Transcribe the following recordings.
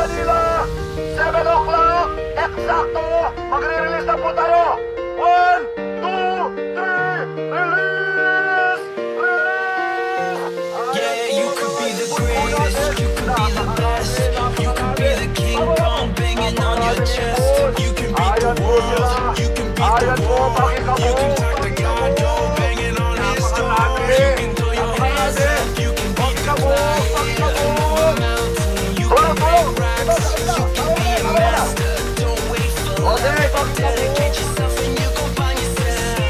sila. 7 o'clock, eksakto, magre-release na po tayo. 1, 2, 3, release! Yeah, you could be the greatest, you could be the best, you could be the King Kong banging on your chest. You can beat the world, you can beat the war, you can talk to God, go banging on his door. You can throw your hands up, you can beat the cloud, you can move a mountain, you can break rocks, you can be a master. Don't wait for love, dedicate yourself and you gon' find yourself.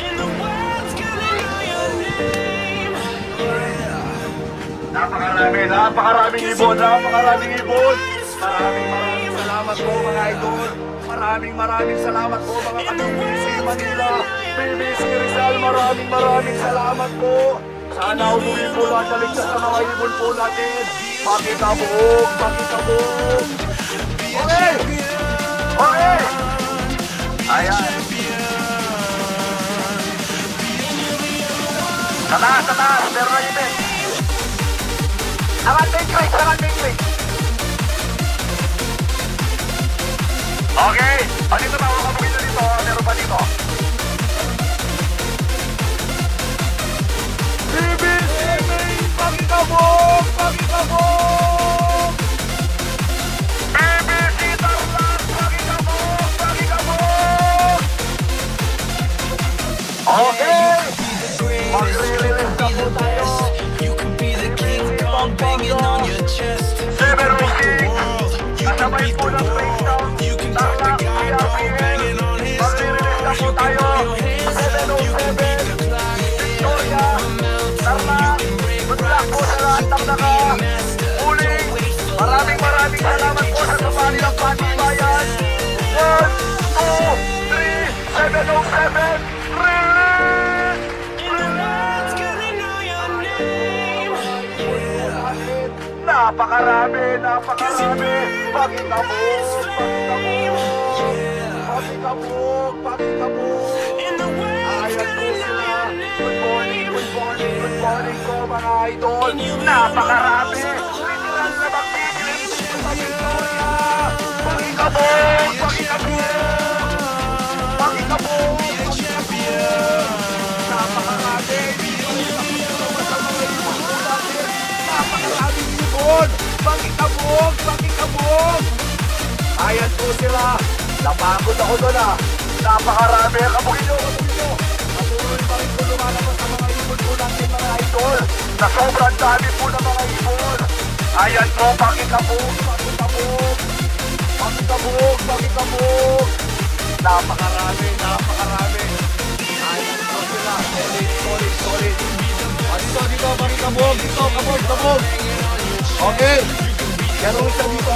And the world's gonna know your name. Napakaraming ibon. Maraming salamat po mga idol. Maraming salamat po mga ka-BBC Manila, BBC Rizal, maraming salamat po. Sana umuwi po lahat na ligtas sa mga ibon po natin. Pakikabog. Okay. Ayan. Sa taas, pero na yun. Angat Matrix. Okay, dito na ako kabugin na dito. Meron pa dito. BBC, pakikabog! BBC Tarlac, pakikabog! Okay! Magre-release na po tayo. You can be the King Kong banging on your chest. 706, kasabay po ng breakdown. You can talk to God, go banging on his door. You can throw your hands up, you can beat the clock. Victoria, Tarlac, good luck po sa lahat ng naka-uling. Maraming salamat po sa sumali ng Patibayan. 1, 2, 3, 707, release! Napakarami. Pakikabog. Ayan po sila. Good morning po mga idol. Napakarami. Literal na magkikilig sa Victoria. Pakikabog. Napakarami. Napakaraming ibon. Pakikabog. Ayan po sila. Napagod ako doon Napakarami. Kabugin nyo. Patuloy pa rin po lumalabas ang mga ibon po natin mga idol. Na sobrang dami po ng mga ibon. Ayan po, pakikabog. Napakarami. Ayan po sila. Solid. Dito, pakikabog. Kabog. Okay. Ganun siya dito.